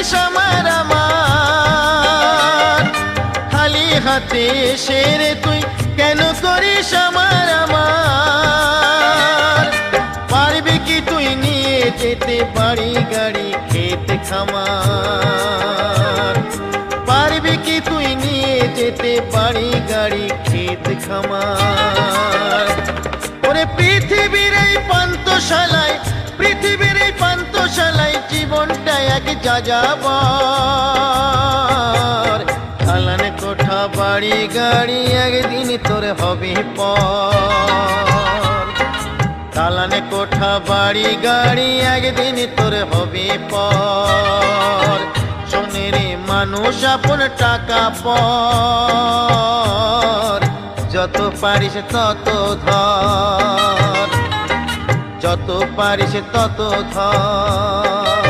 করিস আমার আমার, খালি হাতে সেরে তুই কেন করিস আমার আমার। পারবি কি তুই নিয়ে যেতে বাড়ি গাড়ি ক্ষেত খামার, পারবি কি তুই নিয়ে যেতে বাড়ি গাড়ি ক্ষেত খামার। ওরে পৃথিবীর এই পান্থশালায়, পৃথিবীর এই পান্থশালায় জীবনটা এক যাযাবর। দালান কোঠা বাড়ি গাড়ি একদিন তোর হবে পর, দালান কোঠা বাড়ি গাড়ি একদিন তোর হবে পর। শোনে রে মানুষ আপন টাকা পর, যত পারিস তত ধর, যত পারিস তত ধর।